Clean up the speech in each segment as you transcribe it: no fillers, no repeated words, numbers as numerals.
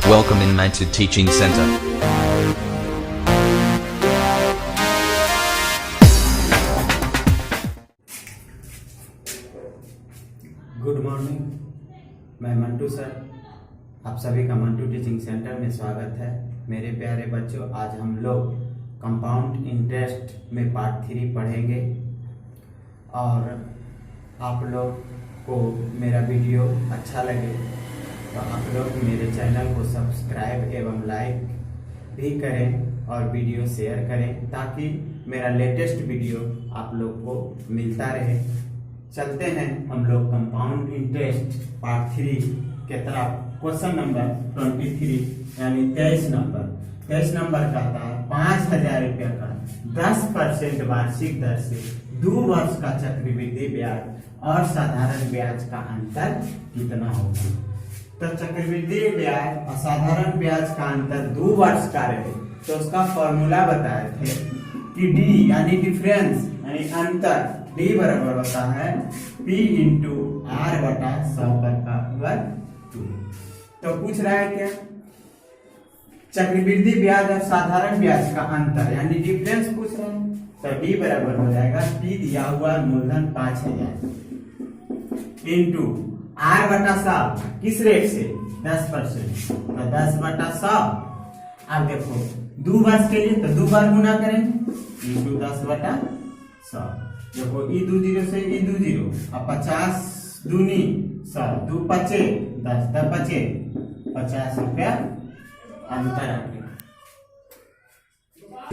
Welcome in Manted Teaching Center. Good morning, मैं Mantu sir. आप सभी का मंटू टीचिंग सेंटर में स्वागत है। मेरे प्यारे बच्चों, आज हम लोग कंपाउंड इंटरेस्ट में पार्ट 3 पढ़ेंगे और आप लोग को मेरा वीडियो अच्छा लगे तो आप लोग मेरे चैनल को सब्सक्राइब एवं लाइक भी करें और वीडियो शेयर करें ताकि मेरा लेटेस्ट वीडियो आप लोग को मिलता रहे। चलते हैं हम लोग कंपाउंड इंटरेस्ट पार्ट 3 के तरफ। क्वेश्चन नंबर 23 यानी 23 नंबर का था 5,000 रुपया का 10% वार्षिक दर से 2 वर्ष का चक्रवृद्धि ब्याज और साधारण ब्याज का अंतर कितना होगा। तो चक्रवृद्धि ब्याज और साधारण ब्याज का अंतर 2 वर्ष का रहे तो उसका फॉर्मूला बताए थे कि डी यानी डिफरेंस यानी अंतर डी बराबर होता है P इंटू R बटा 100 पर पावर 2। तो पूछ रहा है क्या, चक्रवृद्धि ब्याज और साधारण ब्याज का अंतर यानी डिफरेंस पूछ रहा है। तो डी बराबर हो जाएगा P दिया हुआ मूलधन 5,000 इंटू R बटा 100 किस रेट से 10%। तो 10 बटा 100। अब देखो 2 वर्ष के लिए तो 2 बार गुना करेंगे इंटू 10 बटा 100। देखो ई 2 0 से ई 2 0 अब 50 दूनी 100 2 पचे 10 10 पचे 50 रुपया अंतर आ गया।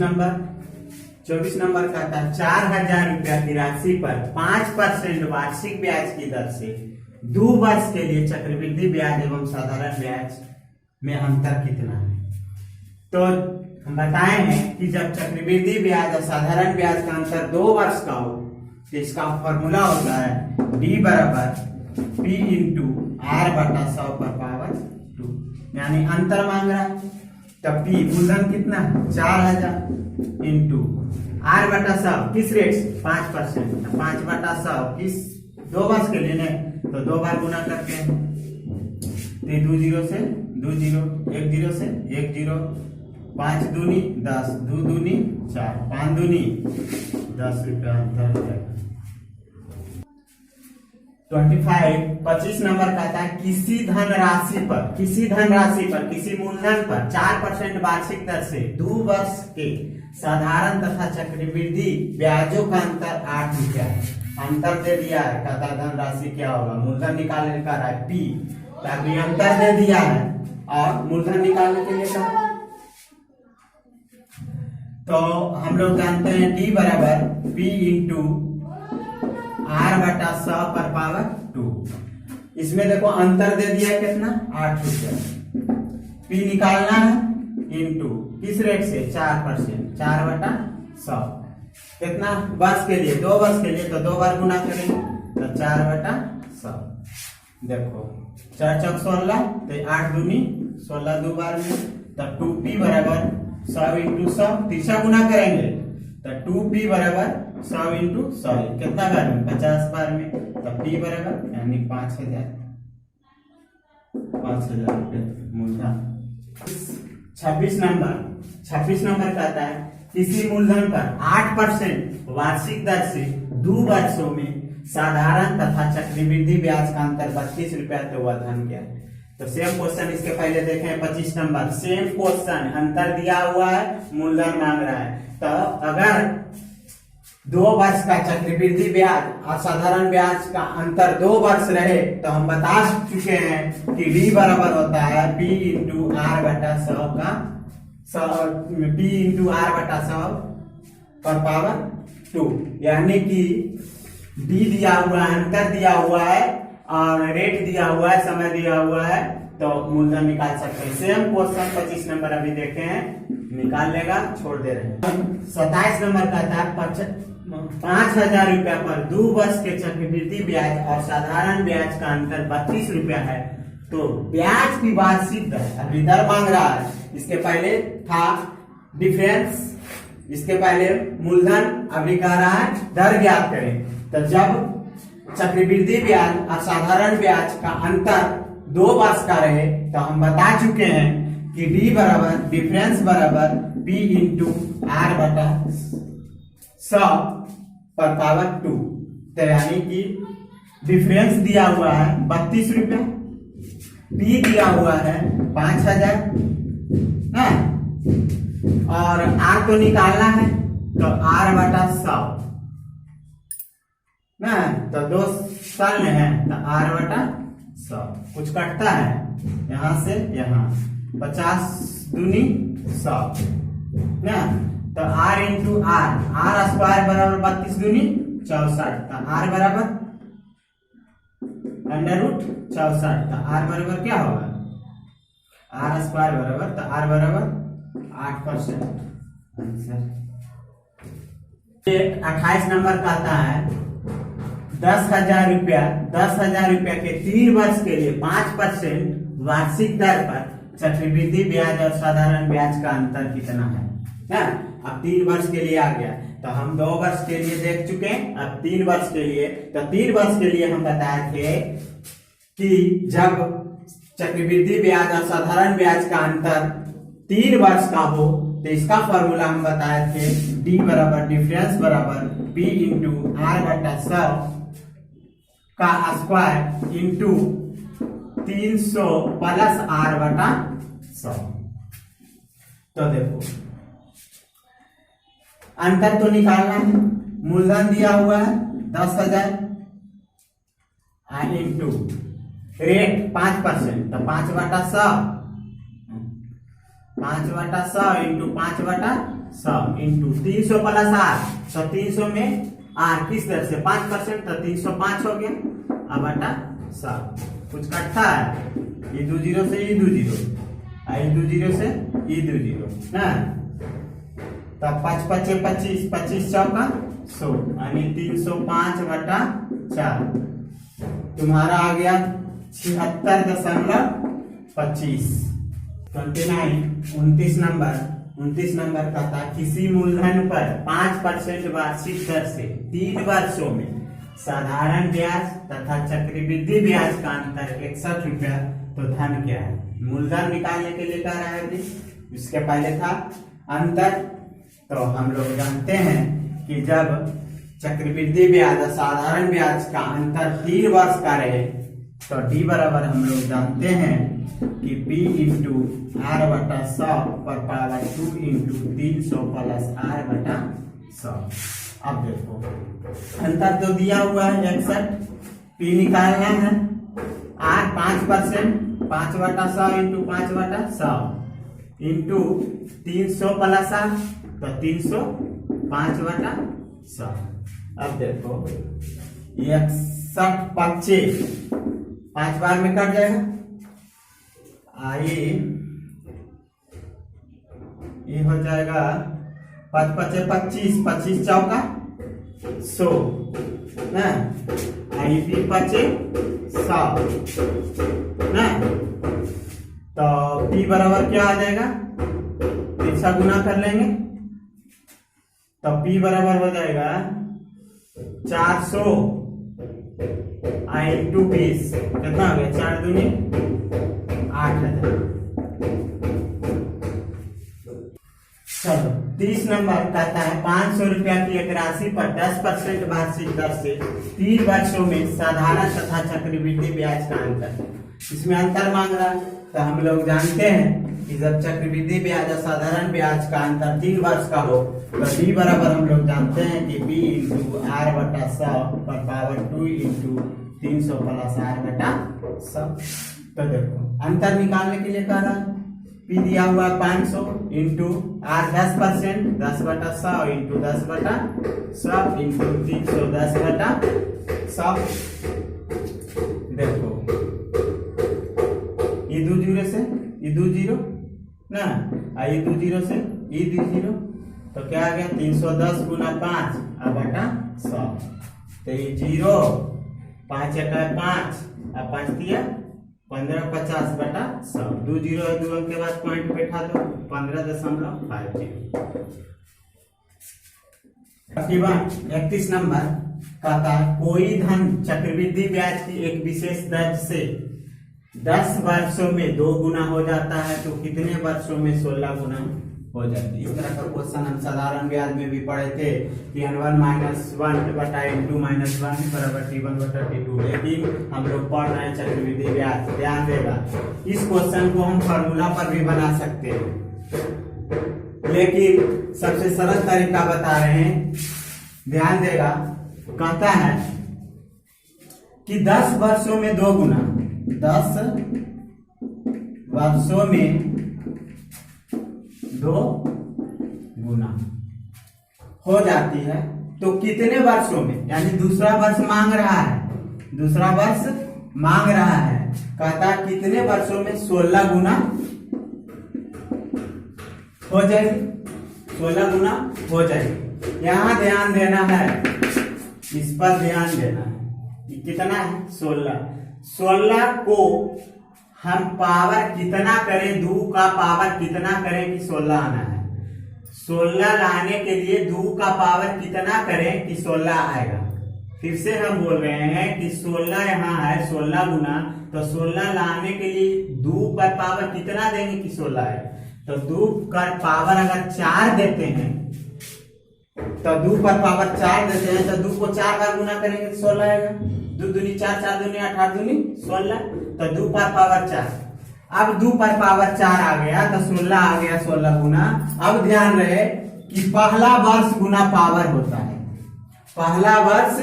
नंबर 24 नंबर का था 4,000 रुपया की राशि पर 5% वार्षिक ब्याज की दर से 2 वर्ष के लिए चक्रवृद्धि ब्याज एवं साधारण ब्याज में अंतर कितना है। तो हम बताए हैं कि जब चक्रवृद्धि ब्याज और साधारण ब्याज का अंतर 2 वर्ष का हो तो इसका फॉर्मूला होता है डी बराबर P इंटू R बटा 100 पर पावर 2। यानी अंतर मांग रहा है तब P मूलधन कितना 4,000 इंटू R बटा 100 किस रेट से 5%। 5 बटा 100 किस 2 वर्ष के लिए नहीं तो 2 बार गुना करते हैं। 2 0 से 2 0 1 0 से 1 0 5 दूनी 10 2 दूनी 4 5 दूनी 10 रुपया अंतर हो जाएगा। 25 नंबर का था किसी धनराशि पर किसी मूलधन पर 4% वार्षिक दर से 2 वर्ष के साधारण तथा चक्रवृद्धि ब्याजों का अंतर 8 रुपया है। अंतर दे दिया है, कहता धनराशि क्या होगा, मूलधन निकालने का है P, ताकि अंतर दे दिया है और मूलधन निकालने के लिए कहा। तो हम लोग जानते हैं D बराबर P इंटू R बटा 100 पर पावर 2। इसमें देखो अंतर दे दिया कितना 8 रुपया। P निकालना है इंटू किस रेट से 4% 4 बटा 100 कितना वर्ष के लिए 2 वर्ष के लिए तो 2 बार गुना करेंगे तो 4 बटा 100। देखो 4 चौक 16 तो 8 दूनी 16 2 बार में तो 2P बराबर 100 इंटू 100 तीसरा गुना करेंगे तो 2P बराबर 100 इंटू 100 कितना बार में 50 बार में तो P बराबर यानी 5,000 रुपये मूलधन। 26 नंबर कहता है किसी मूलधन पर 8% वार्षिक दर से 2 वर्षों में साधारण तथा चक्रवृद्धि ब्याज का अंतर 32 रुपया तो वह धन क्या है। तो सेम क्वेश्चन इसके पहले देखें 25 नंबर सेम क्वेश्चन अंतर दिया हुआ है मूलधन मांग रहा है। तो अगर 2 वर्ष का चक्रवृद्धि ब्याज और साधारण ब्याज का अंतर 2 वर्ष रहे तो हम बता चुके हैं कि डी बराबर होता है P इंटू R बटा 100 का P इंटू R बटा 100 पर पावर 2। यानी कि डी दिया हुआ है, अंतर दिया हुआ है और रेट दिया हुआ है, समय दिया हुआ है तो मूलधन निकाल सकते हैं। सेम क्वेश्चन 25 नंबर अभी देखे हैं, निकाल लेगा, छोड़ दे रहे हैं। 27 नंबर का था 5,000 रुपया पर 2 वर्ष के चक्रवृद्धि ब्याज और साधारण ब्याज का अंतर 32 रुपया है। तो ब्याज की वार्षिक दर अभी दर मांग रहा है, इसके पहले था डिफरेंस, इसके पहले मूलधन, अभी कह रहा है दर ज्ञात करें। तो जब चक्रवृद्धि ब्याज और साधारण ब्याज का अंतर 2 वर्ष का रहे तो हम बता चुके हैं कि डी बराबर डिफरेंस बराबर पी इंटू आर बटा 100 पर पावर 2। तो यानी कि डिफरेंस दिया हुआ है 32 रुपया, पी दिया हुआ है 5000 है, और आर तो निकालना है तो आर बटा 100 ना, तो 2 साल में है तो आर बटा 100 कुछ कटता है यहां से यहां, 50 दूनी 100 ना, तो आर इंटू आर स्क्वायर बराबर 32 दूनी 64, तो आर बराबर अंडर रूट 64, तो आर बराबर क्या होगा, आर स्क्वायर बराबर, तो आर बराबर 8%। आंसर 28 नंबर का आता है 10,000 रुपया, 10,000 रुपया के 3 वर्ष के लिए 5% वार्षिक दर पर चक्रवृद्धि ब्याज और साधारण ब्याज का अंतर कितना है ना। अब 3 वर्ष के लिए आ गया, तो हम 2 वर्ष के लिए देख चुके हैं, अब 3 वर्ष के लिए, तो 3 वर्ष के लिए हम बताए थे कि जब चक्रवृद्धि ब्याज और साधारण ब्याज का अंतर 3 वर्ष का हो तो इसका फॉर्मूला हम बताए थे डी बराबर डिफरेंस बराबर पी इंटू आर बटा 100 का स्क्वायर इंटू 300 प्लस आर बटा 100। तो देखो अंतर तो निकालना है, मूलधन दिया हुआ है 10,000 इंटू रेट 5%, तो 5 बटा 100, 5 बटा 100 इंटू 5 बटा 100 इंटू 300 प्लस आर, तो 300 में आर किस दर से 5%, तो 305 हो गया, अब बटा 100 कुछ कटता है, ये 2 जीरो से ये 2 जीरो, आई 2 जीरो से ये 2 जीरो ना, तो 5 पचे 25, 25 चौका 100 यानी 305 बटा 4, तुम्हारा आ गया 76.25। 29 नंबर का था किसी मूलधन पर 5% वार्षिक दर से 3 वर्षों में साधारण ब्याज तथा चक्रवृद्धि ब्याज का अंतर 61 रुपया, तो धन क्या है। मूलधन निकालने के लिए कह रहा है, इसके पहले था अंतर, तो हम लोग जानते हैं कि जब चक्रवृद्धि ब्याज और साधारण ब्याज का अंतर 3 वर्ष का रहे तो डी बराबर हम लोग जानते हैं कि P इंटू आर बटा 100 पर पावर 2 इंटू 300 प्लस आर बटा 100। अब देखो अंतर तो दिया हुआ है 61, P निकालना है, आर 5%, 5 बटा 100 इंटू 5 बटा 100 इंटू 300 प्लस आर, तो 300 5 बटा 100। अब देखो 61 25 5 बार में कट जाएगा, ये हो जाएगा 5 पचे 25, 25 चौका 100 ना, आई भी 5 100 ना, तो P बराबर क्या आ जाएगा, 3 गुना कर लेंगे तो P बराबर हो जाएगा 400 इंटू 20, कितना हो गया 4 दूनी 8,000। चलो 30 नंबर कहता है 500 रुपया की एक राशि पर 10% वार्षिक दर से 3 वर्षों में साधारण तथा चक्रवृद्धि ब्याज का अंतर, इसमें अंतर मांग रहा है, तो हम लोग जानते हैं कि जब चक्रवृद्धि ब्याज और साधारण ब्याज का अंतर 3 वर्ष का हो तो डी बराबर हम लोग जानते हैं कि बी इंटू आर बटा 100 पर पावर 2 इंटू 300 प्लस आर बटा 100। तो देखो अंतर निकालने के लिए कह रहा है, पी दिया हुआ 500 इंटू आर 10%, 10 बटा 100 इंटू 10 बटा 100 इंटू 300 10 बटा 100। देखो ये 2 जीरो से ये 2 जीरो ना, ये 2 जीरो से ये 2 जीरो, तो क्या आ गया 310 गुना 5 बटा 100, तो ये 0 5 1 5 और 5 दिया 15 50 बटा 100, 2 जीरो है 2 के बाद पॉइंट बैठा दो 15.50। 31 नंबर कहता है कोई धन चक्रवृद्धि ब्याज की एक विशेष दर से 10 वर्षों में 2 गुना हो जाता है, तो कितने वर्षों में 16 गुना हो जाती है। इस तरह का क्वेश्चन हम साधारण ब्याज में भी पढ़े थे कि n1 माइनस 1 बटा n2 माइनस 1 बराबर t1 बटा t2। लेकिन हम लोग पढ़ रहे हैं चक्रवृद्धि ब्याज, ध्यान देगा। इस क्वेश्चन को हम फॉर्मूला पर भी बना सकते हैं, लेकिन सबसे सरल तरीका बता रहे हैं, ध्यान देगा। कहता है कि 10 वर्षों में 2 गुना, 10 वर्षों में 2 गुना हो जाती है, तो कितने वर्षों में, यानी दूसरा वर्ष मांग रहा है, दूसरा वर्ष मांग रहा है। कहता कितने वर्षों में 16 गुना हो जाएगी, 16 गुना हो जाएगी। यहां ध्यान देना है, इस पर ध्यान देना है। कितना है 16 को हम पावर कितना करें, 2 का पावर कितना करें कि 16 आना है। 16 लाने के लिए 2 का पावर कितना करें कि 16 आएगा। फिर से हम बोल रहे हैं कि 16 यहाँ है, 16 गुना, तो 16 लाने के लिए 2 का पावर कितना देंगे कि 16 है। तो 2 का पावर अगर 4 देते हैं, तो 2 पर पावर 4 देते हैं, तो 2 को 4 बार गुना करेंगे तो 16 आएगा। 2 दूनी 4, 4 दूनी 8, 8 दूनी 16, तो 2 पर पावर 4। अब 2 पर पावर 4 आ गया तो 16 आ गया, 16 गुना। अब ध्यान रहे कि पहला वर्ष गुना पावर होता है, पहला वर्ष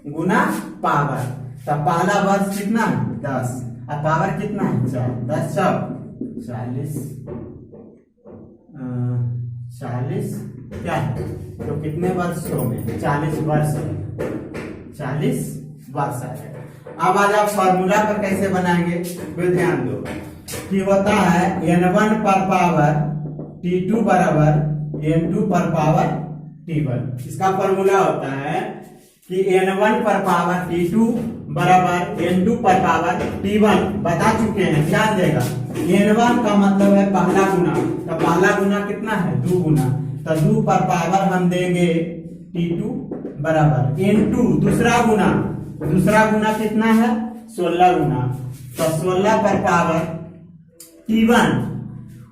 गुना पावर। तो पहला वर्ष कितना है 10, अब पावर कितना है 4, 10 40, 40 क्या है, तो कितने वर्षों में 40 वर्ष, 40 वर्ष आएगा। अब आज आप फॉर्मूला पर कैसे बनाएंगे, फिर ध्यान दो कि होता है n1 पर पावर t2 बराबर n2 पर पावर t1। इसका फॉर्मूला होता है कि n1 पर पावर t2 बराबर n2 पर पावर t1। बता चुके हैं, ध्यान देगा। n1 का मतलब है पहला गुना, तो पहला गुना कितना है 2 गुना, तो 2 पर पावर हम देंगे t2 बराबर n2 दूसरा गुना, दूसरा गुना कितना है 16 गुना, तो 16 पर पावर t1।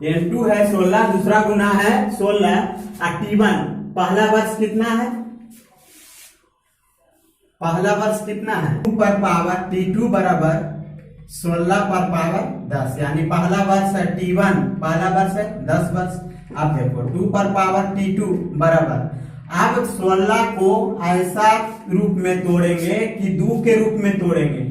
n2 है 16, दूसरा गुना है 16, और t1 पहला वर्ष कितना है, पहला वर्ष कितना है 2 पर पावर t2 बराबर 16 पर पावर 10, यानी पहला वर्ष है t1, पहला वर्ष है 10 वर्ष। अब देखो 2 पर पावर t2 बराबर, अब 16 को ऐसा रूप में तोड़ेंगे कि 2 के रूप में तोड़ेंगे,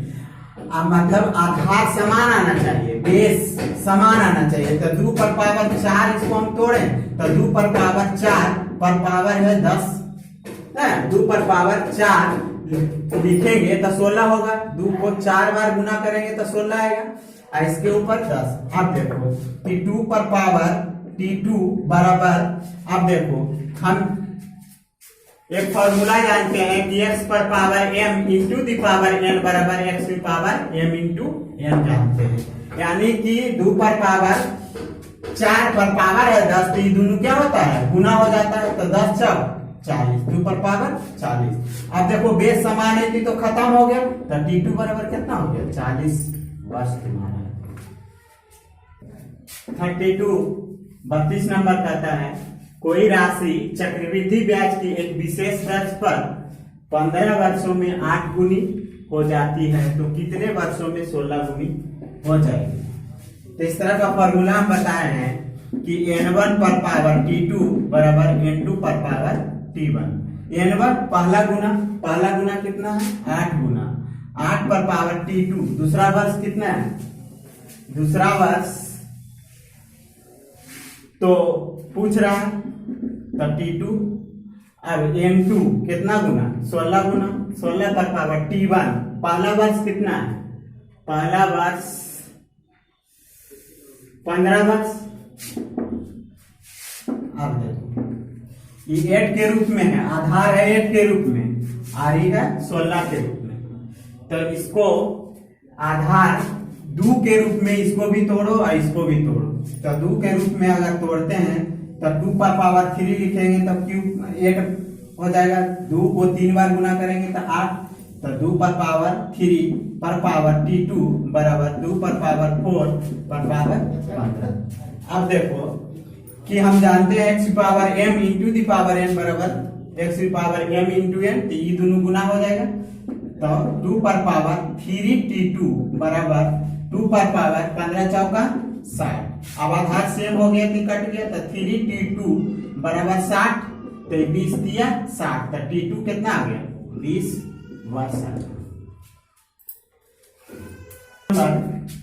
मतलब आधार समान आना चाहिए, बेस समान आना चाहिए। तो 2 पर पावर 4 इसको हम तोड़ें, तो 2 पर पावर 4 पर पावर है 10, 2 पर पावर 4 लिखेंगे तो 16 होगा। 2 को 4 बार गुना करेंगे तो 16 आएगा, इसके ऊपर 10। अब देखो t2 पर पावर t2 बराबर, अब देखो हम एक फॉर्मूला जानते हैं कि x पर power m into the power n बराबर x की पावर m इंटू n जानते हैं, यानी कि 2 पर पावर 4 पर पावर है 10, तो ये दोनों क्या होता है गुना हो जाता है, तो 10 4 40, 2 पर पावर 40। अब देखो बेस समान है कि तो खत्म हो गया, तो t2 बराबर कितना हो गया 40 वर्ष तुम्हारा। 32 नंबर कहता है कोई राशि चक्रवृद्धि ब्याज की एक विशेष दर पर 15 वर्षों में 8 गुनी हो जाती है, तो कितने वर्षों में 16 गुनी हो जाएगी। तो इस तरह का फॉर्मूला हम बताए हैं कि n1 पर पावर t2 बराबर n2 पर पावर t1। n1 पहला गुना कितना है 8 गुना, 8 पर पावर t2 दूसरा वर्ष कितना है, दूसरा वर्ष तो पूछ रहा है, तो t2। अब n2 कितना गुना 16 गुना, 16 पर पावर t1 पहला वर्ष कितना है, पहला वर्ष 15 वर्ष। अब देखो ये 8 के रूप में है, आधार है 8 के रूप में, और ये है 16 के रूप में, तो इसको आधार 2 के रूप में इसको भी तोड़ो और इसको भी तोड़ो। तो 2 के रूप में अगर तोड़ते हैं तो 2 पर पावर 3 लिखेंगे तो क्यूब 8 हो जाएगा, 2 को 3 बार गुना करेंगे तो 8, तो 2 पर पावर 3 पर पावर T2 बराबर 2 पर पावर 4 पर पावर 15। अब देखो कि हम जानते हैं x power m into the power n बराबर x power m into n, तो ये दोनों गुना हो जाएगा। तो 2 पर पावर 3T2 बराबर 2 पर पावर 15 चौका 60। अब आधार सेम हो गया कि कट गया, तो 3T2 बराबर 60, तो 20 दिया 60, तो T2 कितना आ गया 20 वर्ष।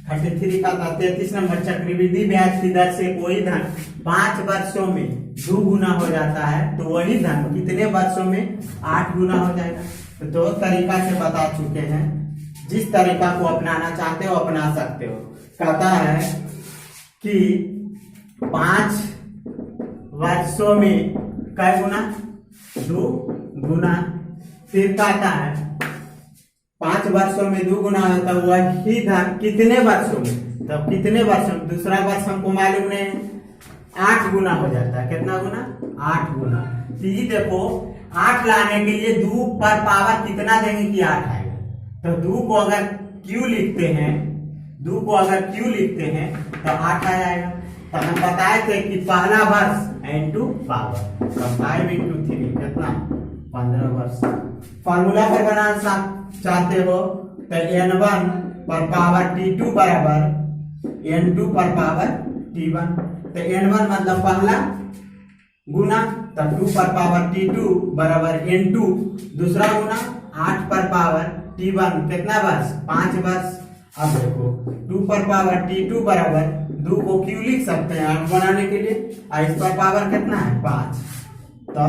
33 का 33 नंबर, चक्रवृद्धि ब्याज की दर से कोई धन 5 वर्षों में 2 गुना हो जाता है तो वही धन कितने वर्षों में 8 गुना हो जाएगा। तो 2 तरीका से बता चुके हैं, जिस तरीका को अपनाना चाहते हो अपना सकते हो। कहता है कि 5 वर्षों में कै गुना 2 गुना, फिर कहता है 5 वर्षों में 2 गुना होता है वही धन कितने वर्षों में, तब कितने वर्षों में, दूसरा वर्ष हमको मालूम नहीं है, 8 गुना हो जाता है। कितना गुना 8 गुना। तो ये देखो 8 लाने के लिए 2 पर पावर कितना देंगे कि 8 आएगा। तो 2 को अगर क्यू लिखते हैं, 2 को अगर क्यू लिखते हैं तो 8 आ जाएगा। तो हम बताए थे कि पहला वर्ष इंटू पावर, तो 5 इंटू 3 कितना 15 वर्ष। फॉर्मूला पर बनाना चाहते हो तो n1 पर पावर T2 बराबर n2 पर पावर T1। तो n1 मतलब पहला गुना, तो 2 पर पावर T2 बराबर n2 दूसरा गुना, 8 पर पावर T1 कितना वर्ष 5 वर्ष। अब देखो 2 पर पावर T2 बराबर 2 को क्यों लिख सकते हैं 8 बनाने के लिए, और इस पर पावर कितना है 5, तो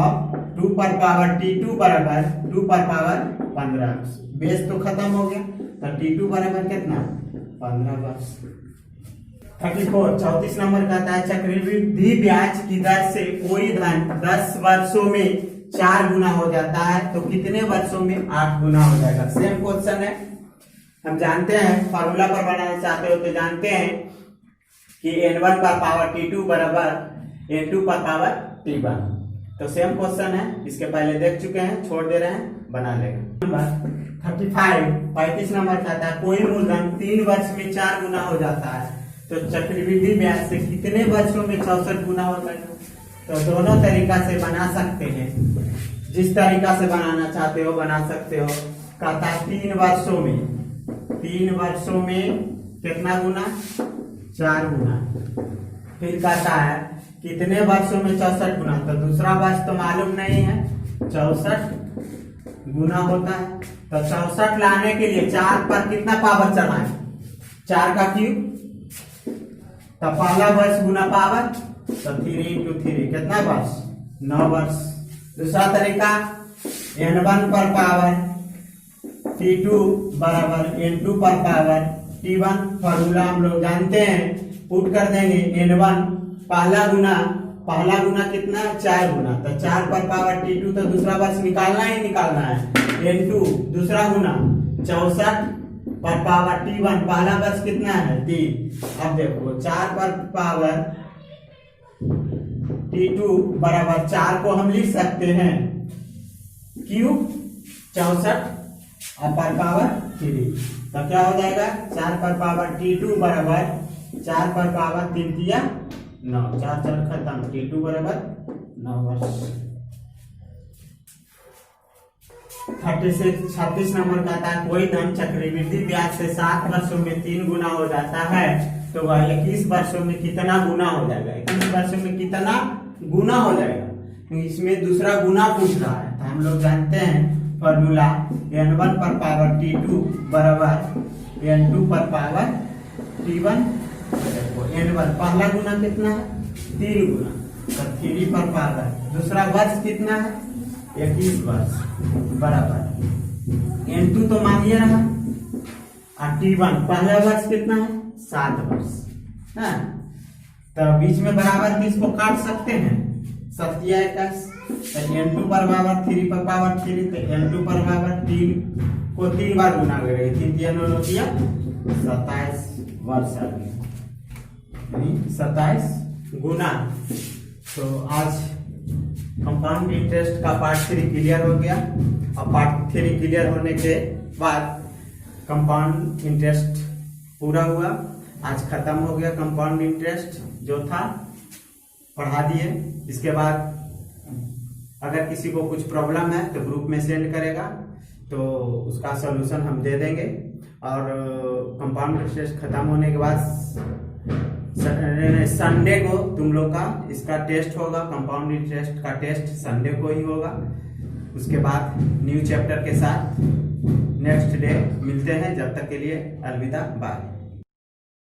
2 पर पावर T2 बराबर 2 पर पावर 15। बेस तो खत्म हो गया, तो T2 बराबर कितना 15 वर्ष। 34 34 नंबर कहता है चक्रवृद्धि ब्याज की दर से कोई धन 10 वर्षों में 4 गुना हो जाता है तो कितने वर्षों में 8 गुना हो जाएगा। सेम क्वेश्चन है, हम जानते हैं फॉर्मूला पर बनाना चाहते हो तो जानते हैं कि n1 पर पावर T2 बराबर n2 पर पावर T1। तो सेम क्वेश्चन है, इसके पहले देख चुके हैं, छोड़ दे रहे हैं, बना लेंगे। नंबर 35 नंबर कहता है कोई मूलधन 3 वर्ष में 4 गुना हो जाता है तो चक्रवृद्धि ब्याज से कितने वर्षों में 64 गुना हो जाएगा। तो दोनों तरीका से बना सकते हैं, जिस तरीका से बनाना चाहते हो बना सकते हो। कहता है 3 वर्षों में कितना गुना 4 गुना। फिर कहता है कितने वर्षों में 64 गुना, तो दूसरा वर्ष तो मालूम नहीं है, 64 गुना होता है। तो 64 लाने के लिए 4 पर कितना पावर चढ़ाएं, 4 का क्यूब, तो पहला वर्ष गुना पावर, तो 3 इंटू 3 कितना वर्ष 9 वर्ष। दूसरा तरीका n1 पर पावर T2 बराबर n2 पर पावर T1। फॉर्मूला हम लोग जानते हैं, पुट कर देंगे n1 पहला गुना कितना 4 गुना, तो 4 पर पावर T2, तो दूसरा वर्ष निकालना है n2 दूसरा गुना 64 पर पावर T1 पहला वर्ष कितना है 3। अब देखो 4 पर पावर T2 बराबर 4 को हम लिख सकते हैं क्यूब 64 और पर पावर 3, तो क्या हो जाएगा 4 पर पावर T2 बराबर 4 पर पावर 3 दिया 9, 4 खत्म, T2 बराबर 9 वर्ष। 36 नंबर कहता है कोई धन चक्रवृद्धि ब्याज से 7 वर्षों में 3 गुना हो जाता है तो वह 21 वर्षों में कितना गुना हो जाएगा। 21 वर्षों में कितना गुना हो जाएगा, इसमें दूसरा गुना पूछ रहा है। तो हम लोग जानते हैं फॉर्मूला n1 पर पावर T2 बराबर n2 पर पावर T1। n1 पहला गुना कितना है 3 गुना, तो 3 पर पावर दूसरा वर्ष कितना है 21 वर्ष बराबर n2 तो मानिए रहा, और T1 पहला वर्ष कितना है 7 वर्ष है। तो बीच में बराबर की इसको काट सकते हैं, 7 या 21, तो n2 पर पावर 3 पर पावर 3, तो n2 पर पावर 3 को 3 बार गुना करेंगे, 3 3 9 किया 27 वर्ष आ गया, 27 गुना। तो आज कंपाउंड इंटरेस्ट का पार्ट 3 क्लियर हो गया, और पार्ट 3 क्लियर होने के बाद कंपाउंड इंटरेस्ट पूरा हुआ। आज खत्म हो गया कंपाउंड इंटरेस्ट जो था, पढ़ा दिए। इसके बाद अगर किसी को कुछ प्रॉब्लम है तो ग्रुप में सेंड करेगा, तो उसका सॉल्यूशन हम दे देंगे। और कंपाउंड इंटरेस्ट खत्म होने के बाद संडे को तुम लोग का इसका टेस्ट होगा, कंपाउंड इंटरेस्ट का टेस्ट संडे को ही होगा। उसके बाद न्यू चैप्टर के साथ नेक्स्ट डे मिलते हैं। जब तक के लिए अलविदा, बाय।